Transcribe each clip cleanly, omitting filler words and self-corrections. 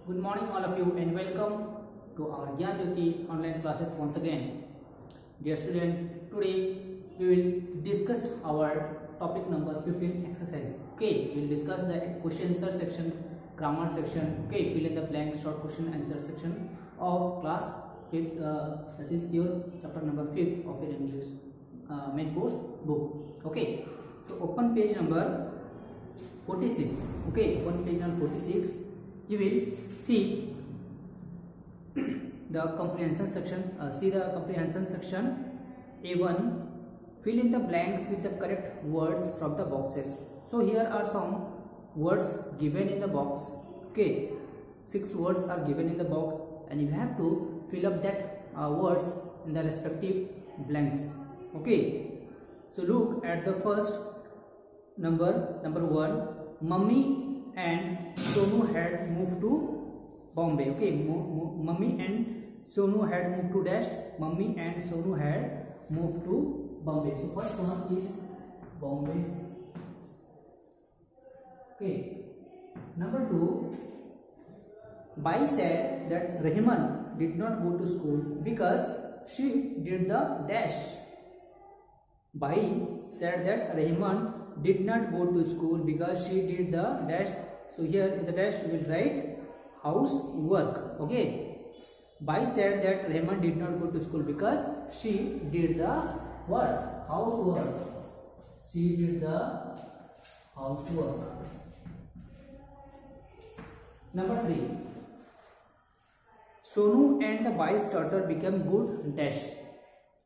Good morning all of you and welcome to our Gyan Jyoti online classes once again. Dear student, today we will discuss our topic number 15 exercise. Okay, we will discuss the question answer section, grammar section, okay, fill in the blank, short question answer section of class 5th, that is your chapter number 5th of your English main course book. Okay, so open page number 46. Okay, open page number 46. You will see the comprehension section. A1. Fill in the blanks with the correct words from the boxes. So here are some words given in the box. Okay, 6 words are given in the box, and you have to fill up that words in the respective blanks. Okay, so look at the first number 1. Mummy and Sonu had moved to Bombay. Okay, Mummy and Sonu had moved to dash. Mummy and Sonu had moved to Bombay. So first one is Bombay. Okay. Number 2. Bai said that Rahman did not go to school because she did the dash. Bai said that Rahman did not go to school because she did the dash. So here in the dash we will write housework. Okay. Bai said that Rahman did not go to school because she did the what? Housework. She did the housework. Number 3. Sonu and the Bai's daughter became good dash.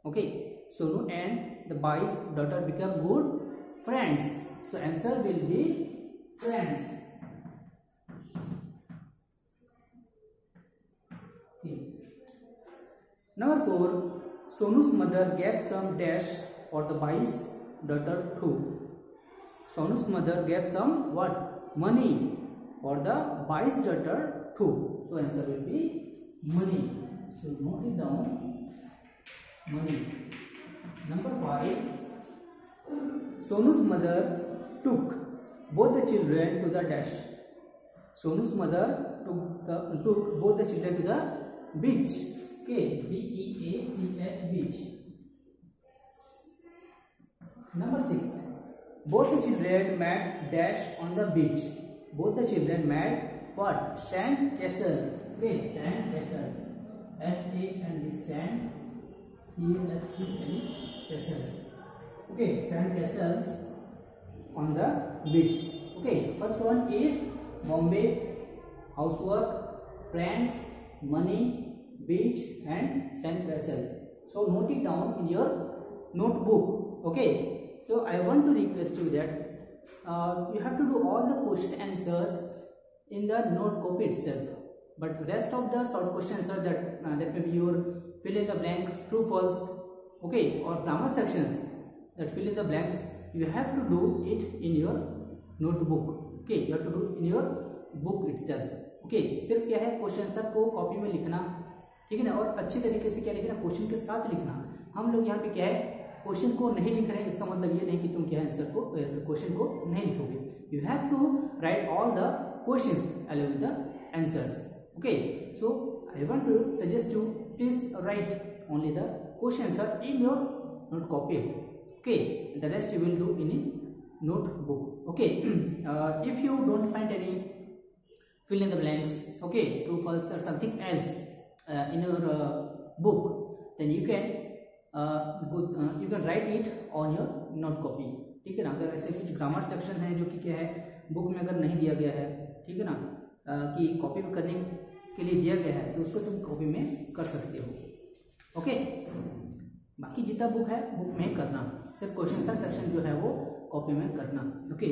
Okay. Sonu and the Bai's daughter became good friends. So answer will be friends. Okay. Number 4. Sonu's mother gave some dash for the Bai's daughter too. Sonu's mother gave some what? Money for the Bai's daughter too. So answer will be money. So note it down. Money. Number 5. Sonu's mother took both the children to the dash. Sonu's mother took both the children to the beach. Okay, B-E-A-C-H, beach. Number 6. Both the children made dash on the beach. Both the children made what? Sand castle. Okay, sand castle. S-A-N-D, sand. C-A-S-T-L, castle. Okay, sand castles on the beach. Okay, so first one is Bombay, housework, friends, money, beach and sand castle. So note it down in your notebook. Okay, so I want to request you that you have to do all the question answers in the note copy itself, but rest of the short question answer that may be your fill in the blanks, true, false, okay, or grammar sections that fill in the blanks, you have to do it in your notebook. Okay, you have to do in your book itself. Okay, सिर्फ क्या है question answer को copy में लिखना, ठीक है ना, और अच्छे तरीके से क्या लिखना, क्वेश्चन के साथ लिखना. हम लोग यहाँ पे क्या है क्वेश्चन को नहीं लिख रहे हैं, इसका मतलब ये नहीं कि तुम क्या आंसर को क्वेश्चन को नहीं लिखोगे. You have to write all the questions along with the answers. Okay, so I want to suggest you please write only the question answer in your note copy. Okay, the rest you will do in a notebook. Okay, if you don't find any fill in the blanks, okay, true, false or something else in your book, then you can write it on your note copy. ठीक है ना. अगर ऐसे कुछ grammar section है जो कि क्या है बुक में अगर नहीं दिया गया है, ठीक है ना, कि कॉपी में करने के लिए दिया गया है, तो उसको तुम कॉपी में कर सकते हो. ओके, बाकी जितना बुक है बुक में करना, सिर्फ क्वेश्चन आंसर सेक्शन जो है वो कॉपी में करना. Okay,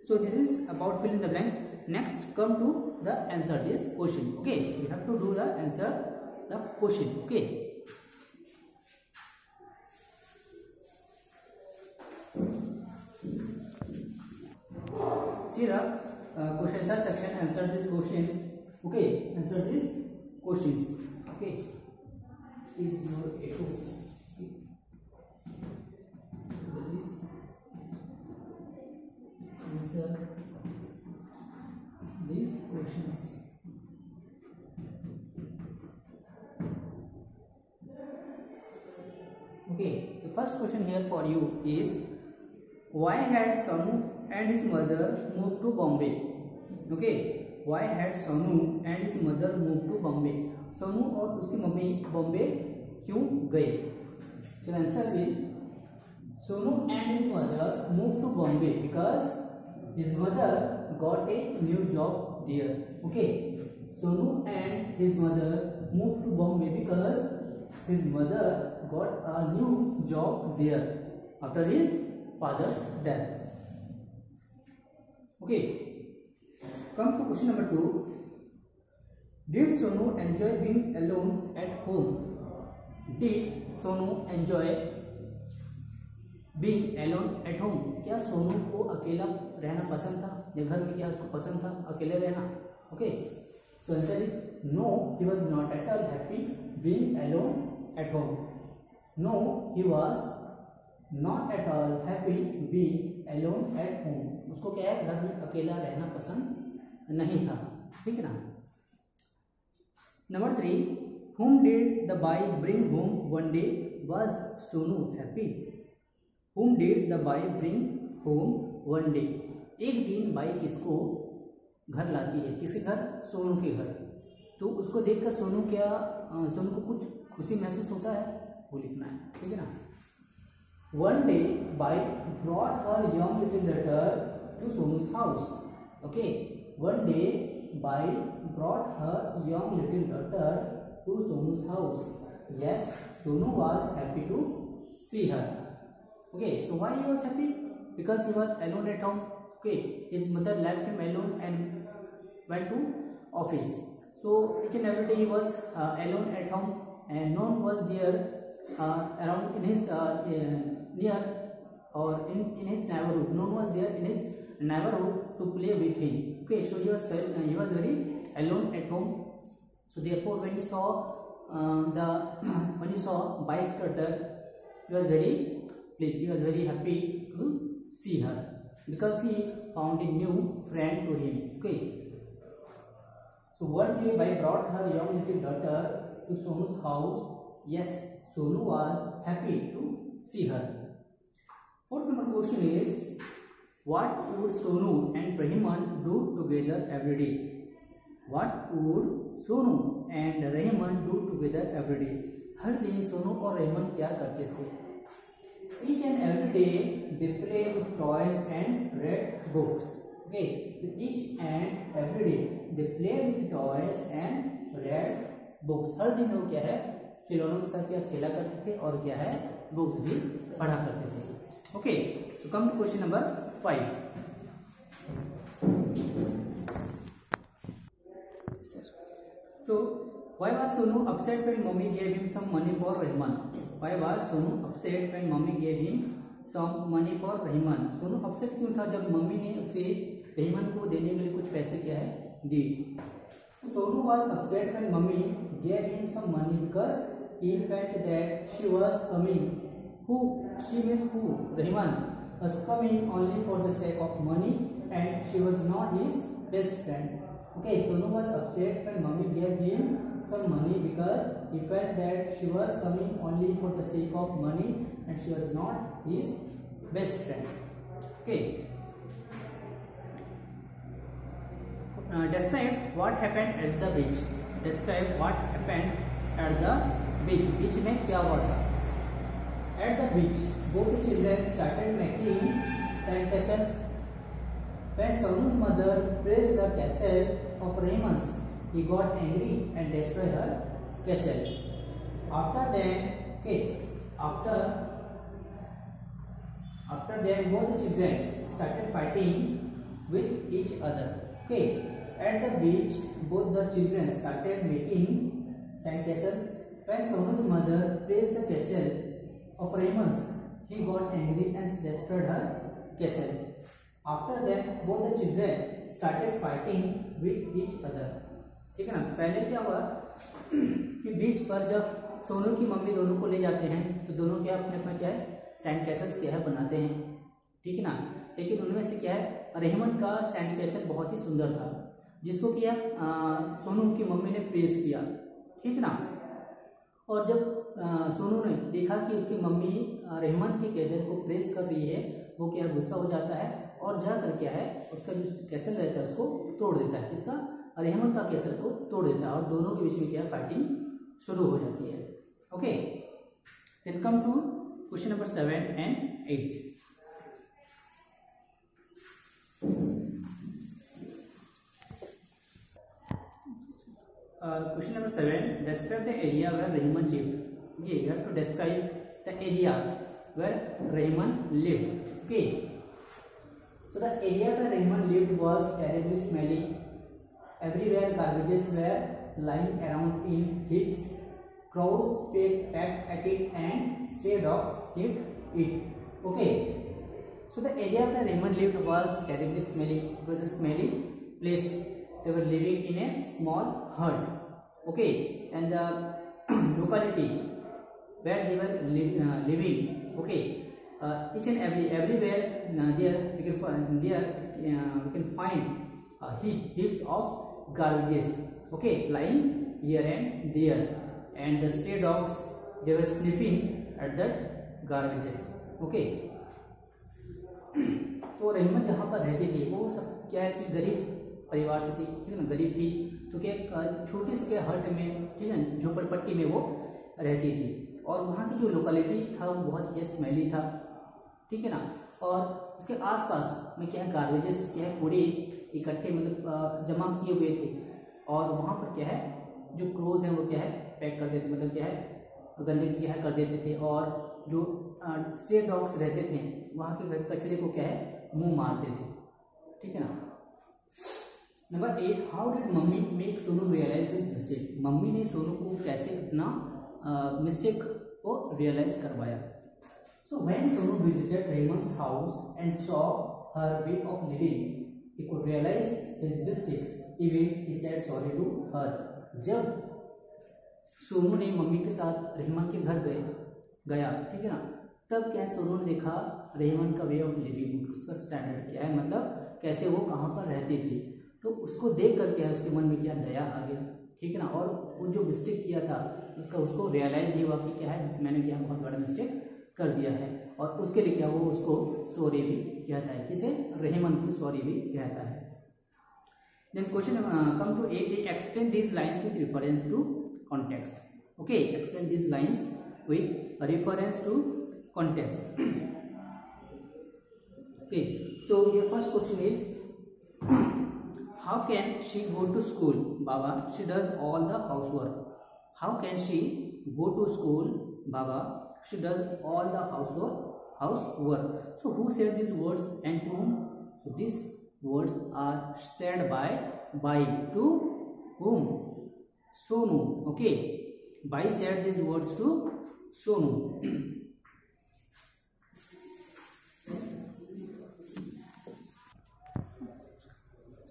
so this is about fill in the blanks. Next come to the answer this question. Okay, you have to do the answer the question. Okay, see the question answer section. Answer these questions. Okay, answer these questions. Okay, is your A2. Answer these questions. first question here for you is, why had Sonu and his mother moved to Bombay? Okay, why had Sonu and his mother moved to Bombay? Sonu और उसकी mummy Bombay क्यों गए? So the answer will, Sonu and his mother moved to Bombay because his mother got a new job there. Okay, Sonu and his mother moved to Bombay because his mother got a new job there after his father's death. Okay, come to question number 2. Did Sonu enjoy being alone at home? Did Sonu enjoy being alone at home? क्या सोनू को अकेला रहना पसंद था या घर में क्या उसको पसंद था अकेले रहना? Okay, so answer is no, he was not at all happy being alone at home. No, he was not at all happy being alone at home. उसको क्या है, घर में अकेला रहना पसंद नहीं था. ठीक है ना. Number 3, whom did the boy bring home one day? Was Sonu happy? Whom did the boy bring home one day? एक दिन बाई किसको घर लाती है? किसके घर? सोनू के घर. तो उसको देखकर सोनू को कुछ खुशी महसूस होता है, वो लिखना है. ठीक है ना. One day by brought her young little daughter to Sonu's house. Okay, one day by brought her young little daughter to Sonu's house. Yes, Sonu was happy to see her. Okay, so why he was happy? Because he was alone at home. Okay, his mother left him alone and went to office. So each and every day he was alone at home, and no one was there around in his near or in his neighborhood. No one was there in his neighborhood to play with him. Okay, so he was very alone at home. So therefore, when he saw Bai's daughter, he was very pleased. He was very happy to see her because he found a new friend to him. Okay. So one day Bai brought her young little daughter to Sonu's house. Yes, Sonu was happy to see her. Fourth number question is, what would Sonu and Rahiman do together every day? What would Sonu and Rahiman do together every day? हर दिन सोनू और रहीमन क्या करते थे? Each and every day they play with toys and read books. Okay, so each and every day they play with toys and read books. हर दिन वो क्या है, खिलौनों के साथ क्या खेला करते थे और क्या है, बुक्स भी पढ़ा करते थे. Okay, so come to question number 5. So why was Sonu upset when mommy gave him some money for Rahiman? Why was Sonu upset when mommy gave him some money for Rahiman? Sonu upset क्यों था जब mummy ने उसे रहीमन को देने के लिए कुछ पैसे क्या है दी? Sonu was upset when mommy gave him some money because he felt that she was coming. She means who? Rahiman was coming only for the sake of money and she was not his best friend. Okay, Sonu was upset when mommy gave him some money because he felt that she was coming only for the sake of money and she was not his best friend. Okay. Describe what happened at the beach. Describe what happened at the beach. Beach में क्या हुआ था? At the beach, both the children started making sandcastles. When Sonu's mother praised the castle of Rahiman's, he got angry and destroyed her castle. After that, both the children started fighting with each other. Okay, at the beach, both the children started making sandcastles. When Sonu's mother praised the castle of Rahiman's, he got angry and destroyed her castle. After that, both the children started fighting with each other. ठीक है ना. पहले क्या हुआ कि बीच पर जब सोनू की मम्मी दोनों को ले जाते हैं तो दोनों क्या अपने अपना क्या है सैंड कैसल्स क्या है बनाते हैं. ठीक है ना. लेकिन उनमें से क्या है रहीमन का सैंड कैसल बहुत ही सुंदर था जिसको किया सोनू की मम्मी ने प्रेज किया. ठीक है ना. और जब सोनू ने देखा कि उसकी मम्मी रेहमान के कैसल को प्रेस कर रही है, वो क्या गुस्सा हो जाता है और जाकर क्या है उसका जो कैसल रहता है उसको तोड़ देता है। किसका? रेहमान का कैसल को तोड़ देता है और दोनों के बीच में क्या है फाइटिंग शुरू हो जाती है। Okay, then come to question number 7 and 8. Question number 7. Describe the area where Rahman lived. Okay, you have to describe the area where Rahman lived. Okay. So the area where Rahman lived was terribly smelly. Everywhere garbages were lying around in heaps. Crows pecked at it and stray dogs sniffed it. Okay. So the area where Rahman lived was terribly smelly. It was a smelly place. They were living in a small hut. Okay, and the locality where they were living. Okay, each and everywhere there we can find heaps of garbages. Okay, lying here and there, and the stray dogs, they were sniffing at that garbages. Okay. तो रहमत जहाँ पर रहती थी वो सब क्या है कि गरीब परिवार से थी, ठीक है ना, गरीब थी, तो क्या छोटी सी क्या हट में, ठीक है, झोपड़पट्टी में वो रहती थी और वहाँ की जो लोकेलिटी था वो बहुत ही स्मेली था, ठीक है ना, और उसके आसपास में क्या है गार्बेजेस, क्या है कूड़े इकट्ठे मतलब जमा किए हुए थे और वहाँ पर क्या है जो क्रोज हैं वो क्या है पैक कर देते, मतलब क्या है गंदगी क्या है कर देते थे और जो स्ट्रे डॉग्स रहते थे वहाँ के कचरे को क्या है मुंह मारते थे, ठीक है ना। Number 8. How did mummy make Sonu realise his mistake. Mummy ने सोनू को कैसे अपना मिस्टेक को रियलाइज करवाया. So when Sonu visited Raymond's house and saw her way of living he could realise his mistakes, even he said sorry to her. जब सोनू ने mummy के साथ रहमान के घर गया, ठीक है ना, तब क्या है सोनू ने देखा रहमान का वे ऑफ लिविंग, उसका स्टैंडर्ड क्या है, मतलब कैसे वो कहाँ पर रहती थी, तो उसको देख कर क्या है उसके मन में क्या दया आ गया, ठीक है ना, और वो जो मिस्टेक किया था उसको रियलाइज भी हुआ कि क्या है मैंने क्या बहुत बड़ा मिस्टेक कर दिया है और उसके लिए क्या वो उसको सॉरी भी कहता है, किसे रहमान को सॉरी भी कहता है. Then question come to 8. Explain these lines with reference to context. Okay, explain these lines with reference to context. Okay, so your first question is how can she go to school? Baba, she does all the housework. How can she go to school? Baba, she does all the housework. So who said these words and to whom? So these words are said by to whom? Sonu. Okay, Bai said these words to Sonu.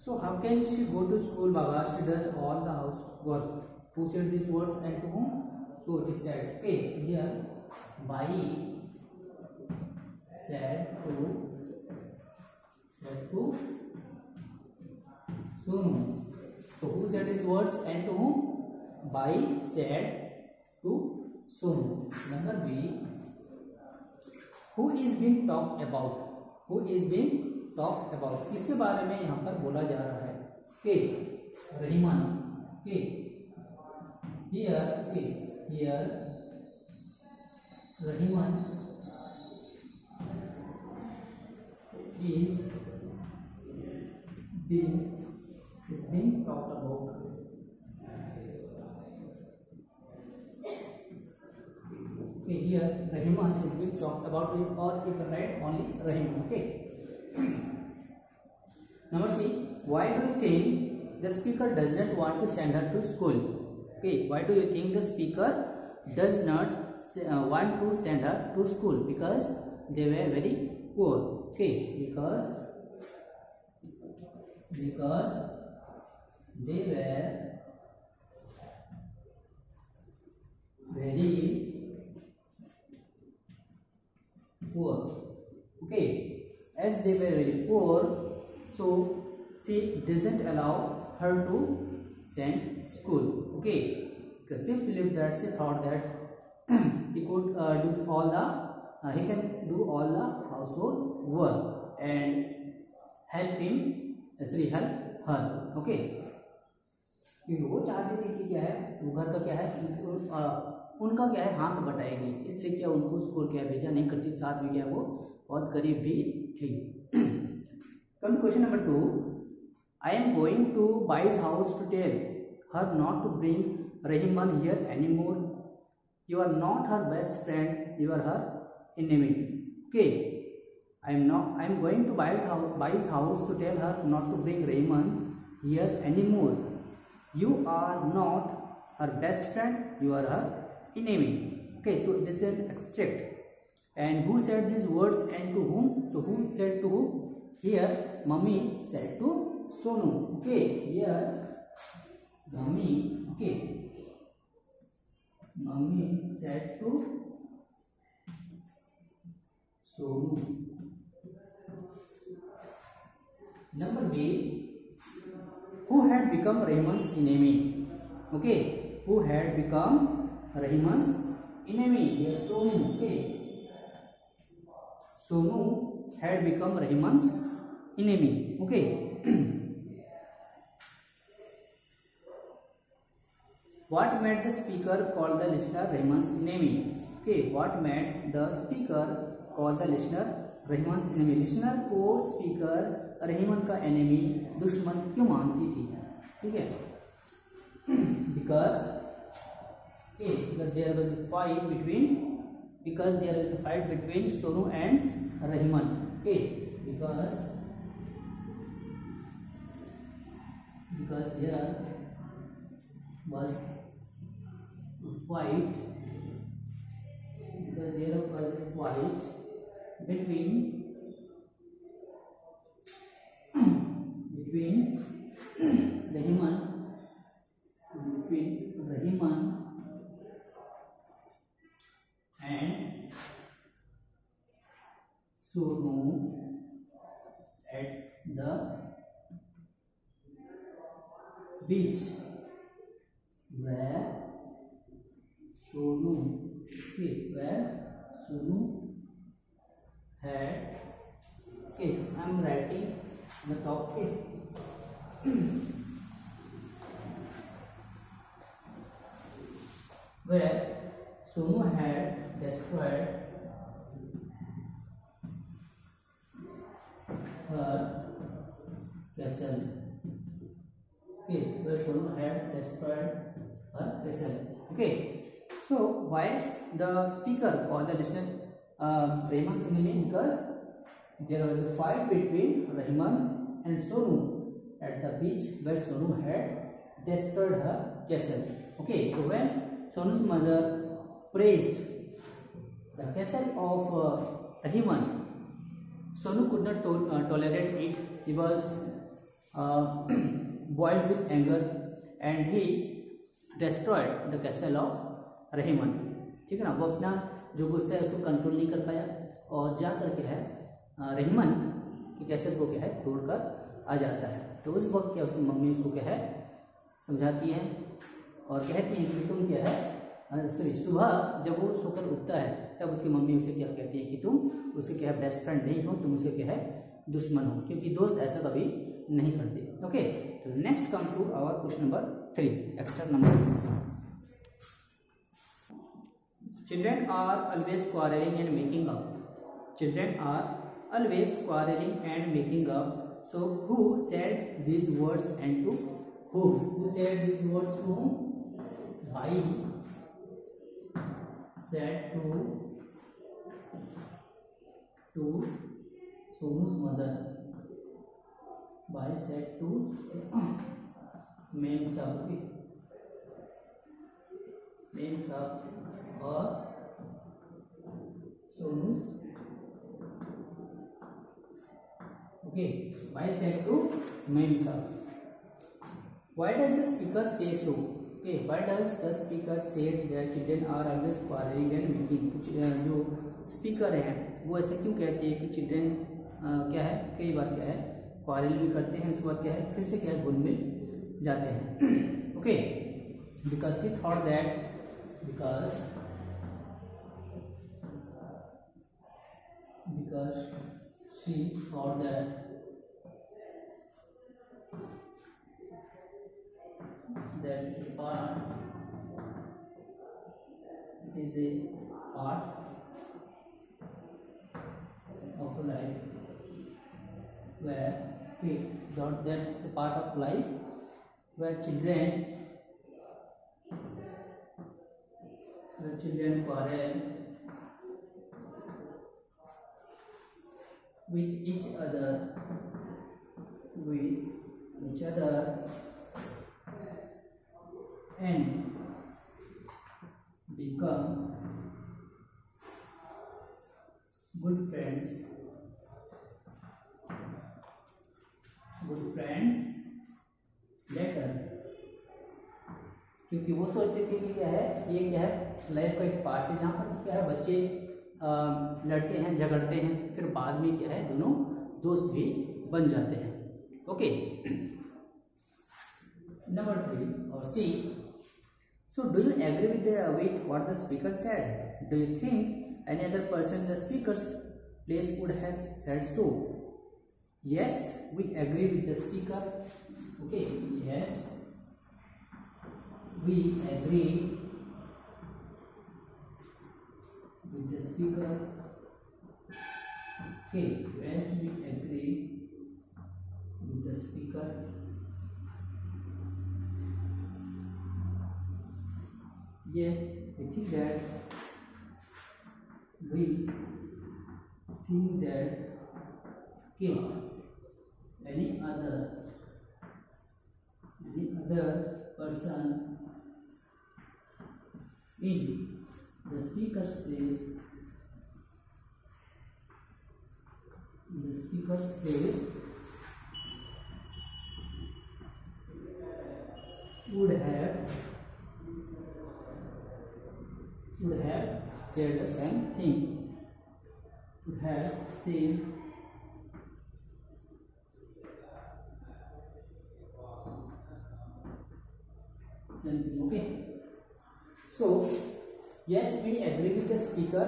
So how can she go to school, Baba? She does all the housework. Who said these words and to whom? So it is said. Okay, so here Bai said to Sonu. So who said these words and to whom? Bai said to Sonu. Number B. Who is being talked about? Who is being talked about? किसके बारे में यहाँ पर बोला जा रहा है? के रहमान. के here Rahman is being talked about. Okay, here Rahman is being talked about, or you can write only Rahman. Okay. Number C. Why do you think the speaker does not want to send her to school? Okay. Why do you think the speaker does not want to send her to school? Because they were very poor. Okay. Because they were very poor. Okay, as they were very poor, so she doesn't allow her to send school. Okay, because she believed that she thought that he could do all the he can do all the household work and help him, sorry, help her. Okay, क्योंकि वो चाहती थी कि क्या है, वो घर का क्या है, उनका क्या है, हाथ बटाएगी, इसलिए क्या उनको स्कूल क्या भेजा नहीं करती, साथ में क्या वो बहुत गरीब भी थी. कम question number 2. I am going to Bai's house to tell her not to bring Rahiman here anymore. You are not her best friend, you are her enemy. Okay, I am going to Bai's house to tell her not to bring Rahiman here anymore. You are not her best friend, you are her enemy. Okay, so this is an extract. And who said these words and to whom? So who said to whom? Here mummy said to Sonu. Okay, here mummy, okay, mummy said to Sonu. Number B. Who had become Rahiman's enemy? Okay, who had become Rahiman's enemy? Here Sonu. Okay, Sonu had become Rahiman's enemy. Okay. What made the speaker call the listener Rahiman's enemy? Okay, what made the speaker call the listener Rahiman's enemy? Listener को speaker Rahiman का enemy, दुश्मन क्यों मानती थी? ठीक है, because there was a fight between Sonu and Rahiman. Okay, because there was a fight between Rahiman and Sonu at the beach where Sonu had, okay, I am writing the top, okay. Where Sonu had destroyed her castle. Okay, where Sonu had destroyed her castle. Okay, so why the speaker or the listener Rahiman's enemy? Because there was a fight between Rahiman and Sonu at the beach where Sonu had destroyed her castle. Okay, so when Sonu's mother praised the castle of Rahiman, Sonu could not tolerate it. He was boiled with anger and he destroyed the castle of Rahiman. ठीक है ना, वो अपना जो गुस्सा है उसको control नहीं कर पाया और जा करके है रहीमन की कैसेल को क्या है तोड़कर आ जाता है. तो उस वक्त क्या उसकी मम्मी उसको क्या है समझाती है और कहती है कि तुम क्या है, सॉरी, सुबह जब वो सोकर उठता है तब उसकी मम्मी उसे क्या कहती है कि तुम उसके क्या है बेस्ट फ्रेंड नहीं हो, तुम उसे क्या है दुश्मन हो, क्योंकि दोस्त ऐसा कभी नहीं करते. ओके, तो next come to our question number 3, extra number. Children are always quarreling and making up. Children are always quarreling and making up. So who said these words and to whom? Who said these words to whom? Bhai said to Sonu's mother. Bhai said to Mem Sahab. Mem Sahab or Sonu's. Okay, Bhai said to Mem Sahab. Why does the speaker say so? Okay, why does the speaker say that children are always quarreling and making? जो speaker है वो ऐसे क्यों कहते हैं कि children क्या है कई बार क्या है क्वारल भी करते हैं, उसके बाद क्या है फिर से क्या है घुल मिल जाते हैं. Okay, because he thought that because she thought that is part is a part of life where that is a part of life where children quarrel with each other and become good friends later, क्योंकि वो सोचते थे कि क्या है, ये क्या है, लाइफ का एक पार्ट है जहाँ पर क्या है बच्चे लड़ते हैं, झगड़ते हैं, फिर बाद में क्या है दोनों दोस्त भी बन जाते हैं. ओके, नंबर 3 और सी. So do you agree with what the speaker said? Do you think any other person in the speaker's place would have said so? Yes, we agree with the speaker. Okay, yes, we agree with the speaker. Okay, yes, we agree with the speaker. Yes, we think that okay, any other person in the speaker's place would have said the same thing. Would have said same thing. Okay. So yes, we agree with the speaker,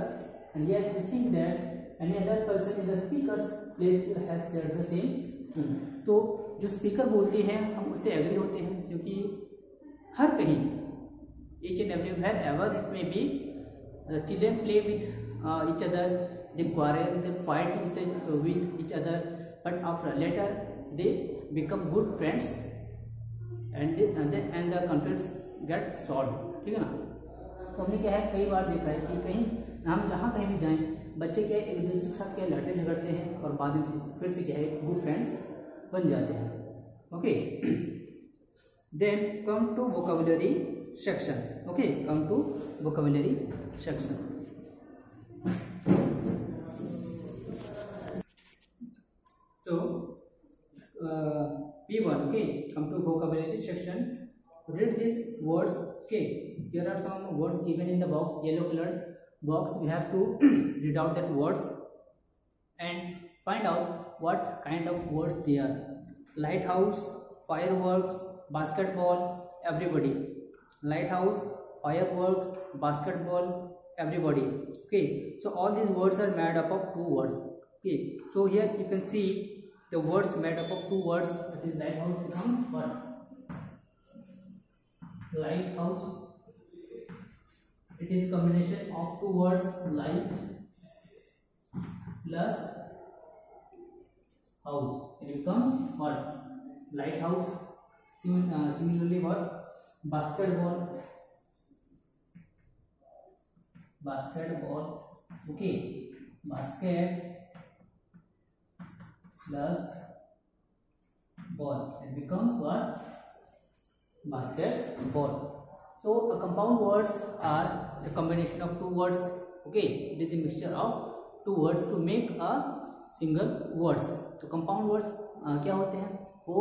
and yes, we think that any other person in the speaker's place would have said the same thing. तो जो speaker बोलते हैं हम उससे agree होते हैं, क्योंकि हर कहीं each and everywhere ever it may be, children play with each other, they quarrel, they fight with each other, but after later they become good friends and the conflicts get solved. ठीक है ना. तो हमने क्या है कई बार देखा है कि कहीं हम जहाँ कहीं भी जाएं बच्चे क्या एक दूसरे के साथ क्या लड़ते झगड़ते हैं और बाद में फिर से क्या है गुड फ्रेंड्स बन जाते हैं. Okay, then come to vocabulary section. Okay, come to vocabulary section. So P1. Okay, come to vocabulary section. Read these words. Okay, here are some words given in the box, yellow colored box. We have to read out that words and find out what kind of words they are. Lighthouse, fireworks, basketball, everybody. Lighthouse, fireworks, basketball, everybody. Okay, so all these words are made up of two words. Okay, so here you can see the words made up of two words. That is lighthouse becomes what? Lighthouse. It is combination of two words, light plus house. It becomes what? Lighthouse. Similarly what? Basketball. Okay, basket plus ball, it becomes what? Basketball. So a compound words are the combination of two words. Okay, it is a mixture of two words to make a single words. तो compound words क्या होते हैं? वो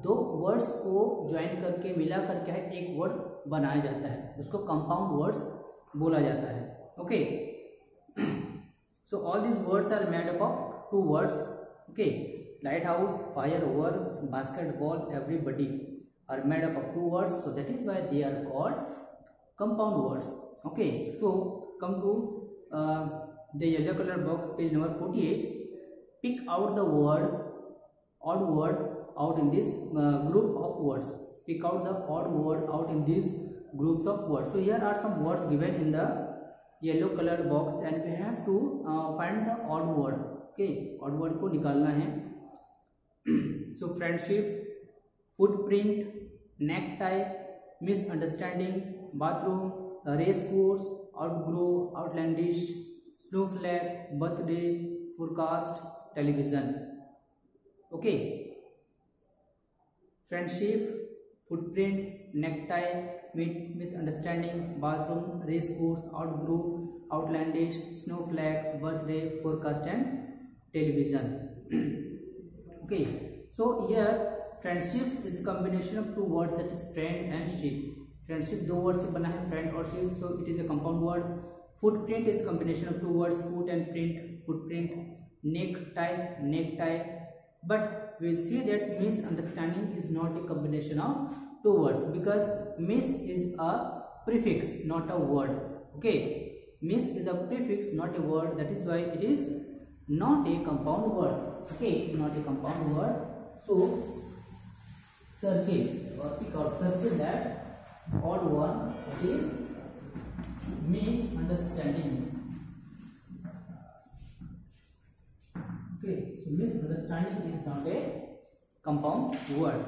दो words को join करके मिला करके है एक वर्ड बनाया जाता है, उसको कंपाउंड वर्ड्स बोला जाता है. Okay, so all these words are made up of two words. Okay, lighthouse, fireworks, basketball, everybody are made up of two words, so that is why they are called compound words. Okay, so come to the yellow color box, page number 48. Pick out the odd word out in this group of words. Pick out the odd word out in these groups of words. So here are some words given in the yellow color box and we have to find the odd word. Okay, odd word को निकालना है. So friendship, footprint, necktie, misunderstanding, bathroom, race course, outgrow, outlandish, snowflake, birthday, forecast, television. Okay, friendship, footprint, necktie, misunderstanding, bathroom, race course, outgrow, outlandish, snowflake, birthday, forecast and television. Okay, so here friendship is a combination of two words, that is friend and ship. Friendship दो word से बना है, friend और ship, so it is a compound word. Footprint is a combination of two words, foot and print, footprint. Necktie, but we will see that misunderstanding is not a combination of two words because miss is a prefix, not a word. Okay, miss is a prefix, not a word. That is why it is not a compound word. Okay, it is not a compound word. So circle or pick out, circle that odd one, that is misunderstanding. Okay, so misunderstanding is not a compound word.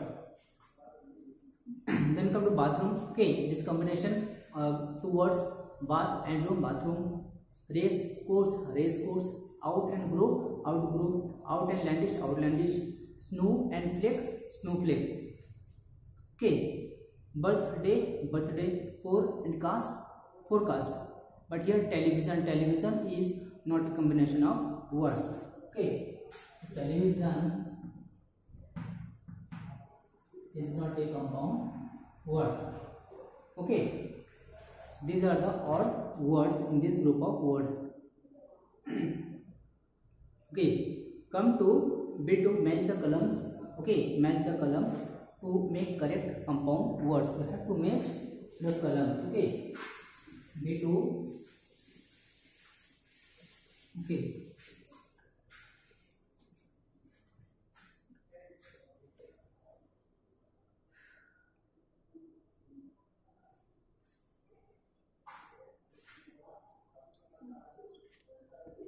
Then come to bathroom. Okay, this combination two words, bath and room, bathroom. Race course, out and grow, outgrow, out and outlandish, snow and flake, snowflake. Okay, birthday, forecast. But here television is not a combination of words. Okay, television is not a compound word. Okay, these are the odd words in this group of words. Okay, come to B2, match the columns. Okay, match the columns to make correct compound words. We have to match the columns. Okay, B2. Okay.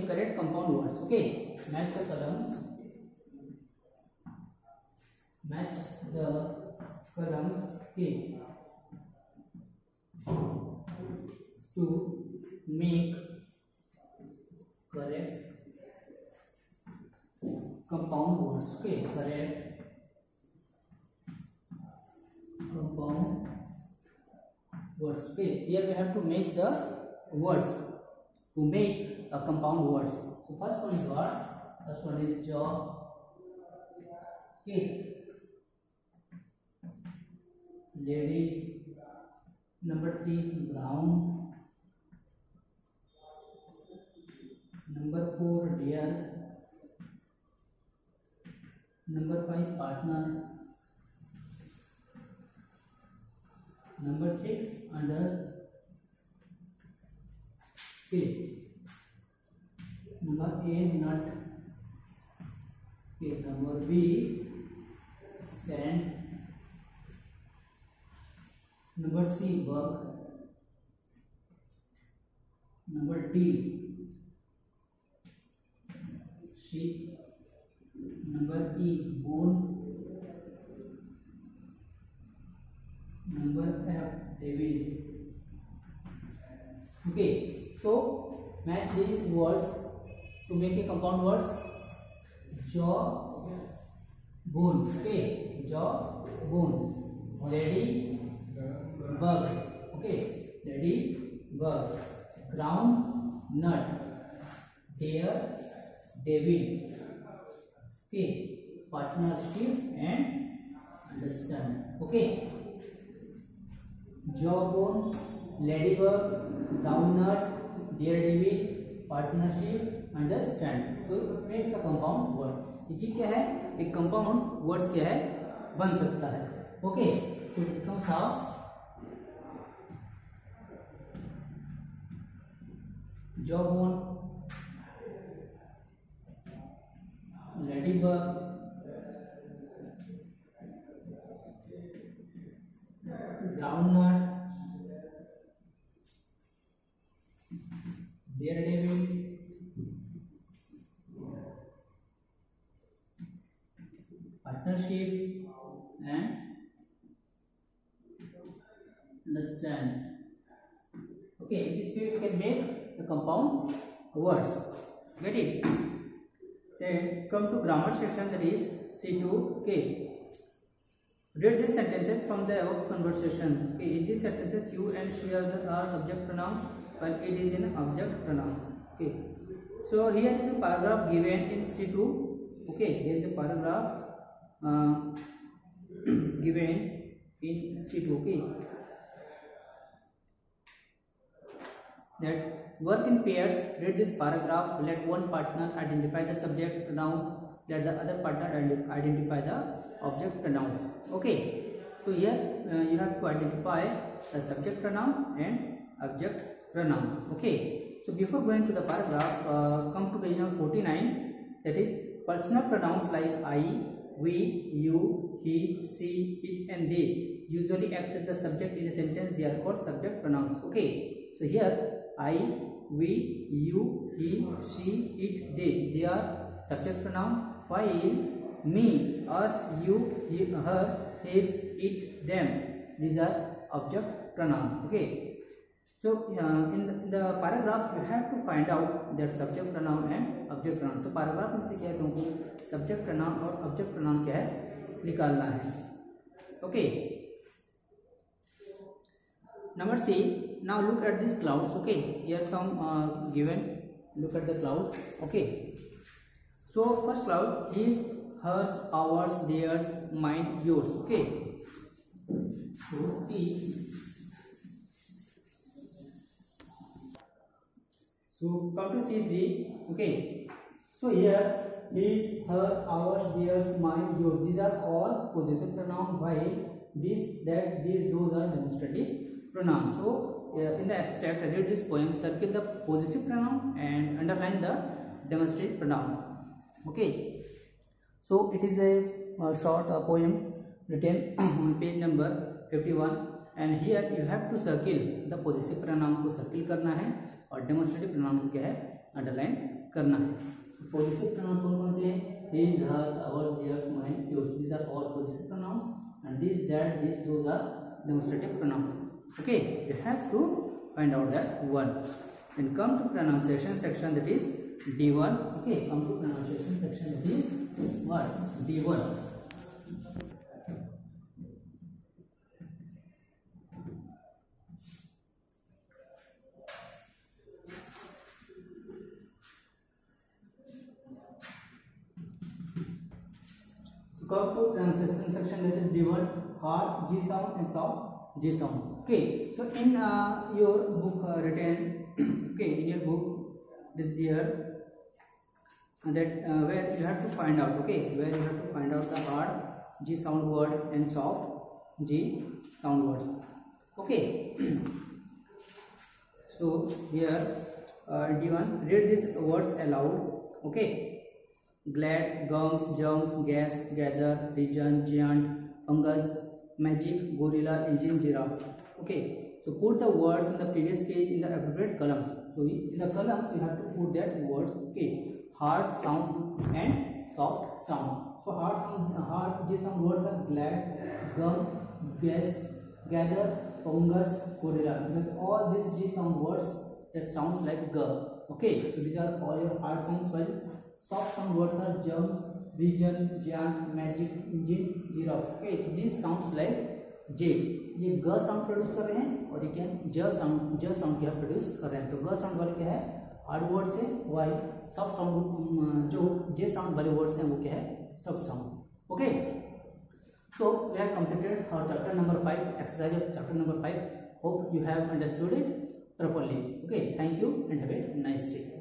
Correct compound words. Okay, match the columns. Match the columns. Okay, to make correct compound words. Okay, correct compound words. Okay, here we have to match the words to make a compound words. So first one is what? First one is jaw. Okay, lady. Number 3, brown. Number 4, deer. Number 5, partner. Number 6, under. Okay. Number A, nut. Okay. Number B, sand. Number C, bug. Number D, sheep. Number E, bone. Number F, devil. Okay, so match these words to make a compound words. Jaw, bone. Okay, jaw, bone. Lady, bug. Okay, lady, bug. Ground, nut. Deer, devil. Okay, partnership and understand. Okay, jawbone, ladybug, groundnut, deer devil, partnership, understand. So it makes a compound word. ये क्या है? एक compound word क्या है? बन सकता है. Okay, so it becomes how? Jawbone, ladybug, groundnut, daredevil, partnership, and understand. Okay, in this way we can make the compound words. Get it? Then come to grammar section, that is C2. Okay, read these sentences from the above conversation. Okay, in these sentences you and she are subject pronouns while it is an object pronoun. Okay, so here is a paragraph given in C2. Okay, here is a paragraph given in C2. Okay, that work in pairs. Read this paragraph. Let one partner identify the subject pronouns. Let the other partner identify the object pronouns. Okay, so here you have to identify the subject pronoun and object pronoun. Okay, so before going to the paragraph, come to page number 49. That is personal pronouns like I, we, you, he, she, it, and they usually act as the subject in a sentence. They are called subject pronouns. Okay, so here I, we, you, he, she, it, they are subject pronoun. While me, us, you, he, her, his, it, them, these are object pronoun. Okay, so in the paragraph you have to find out that subject pronoun and object pronoun. तो paragraph में से क्या है, तुमको subject pronoun और object pronoun क्या है निकालना है. Okay, number C. Now look at these clouds. Okay, here some given. Look at the clouds. Okay, so first cloud is hers, ours, theirs, mine, yours. Okay, so see, so come to C3. Okay, so here is her, ours, theirs, mine, yours. These are all possessive pronoun, while this, that, these, those are demonstrative pronouns. So in the abstract, read this poem, circle the possessive pronoun and underline the demonstrative pronoun. Okay, so it is a short poem written on page number 51, and here you have to circle the possessive pronoun को circle करना है और demonstrative pronoun को क्या है underline करना है. Possessive pronoun कौन कौन से हैं? His, hers, ours, theirs, mine, yours. These are all possessive pronouns, and these, that, these, those are demonstrative pronouns. Okay, you have to find out that one. Then come to pronunciation section, that is D1. Okay, come to pronunciation section, that is what? D1. So come to pronunciation section, that is D1. Hard G sound and soft G sound. Okay, so in your book written, okay, in your book this year, that where you have to find out, okay, where you have to find out the hard G sound word and soft G sound words. Okay, so here D1, read these words aloud. Okay, glad, gums, germs, gas, gather, region, giant, fungus, magic, gorilla, engine, giraffe. Okay, so put the words in the previous page in the appropriate columns. So in the columns you have to put that words. Okay, hard sound and soft sound. So hard G sound words are glad, gum, gas, gather, fungus, gorilla. Because all these G sound words that sounds like G. Okay, so these are all your hard sounds, while soft sound words are germs, region, giant, magic, engine, giraffe. Okay, so these sounds like J. ये ग sound produce कर रहे हैं और ये क्या है ज साउंड क्या प्रोड्यूस कर रहे हैं. तो ग साउंड वाले क्या है हार्ड वर्ड से, वाई सॉफ्ट साउंड जो जे साउंड वाले वर्ड्स हैं वो क्या है soft sound. Okay, so we have completed our chapter number 5, exercise of chapter number 5. Hope you have understood it properly. Okay, thank you and have a nice day.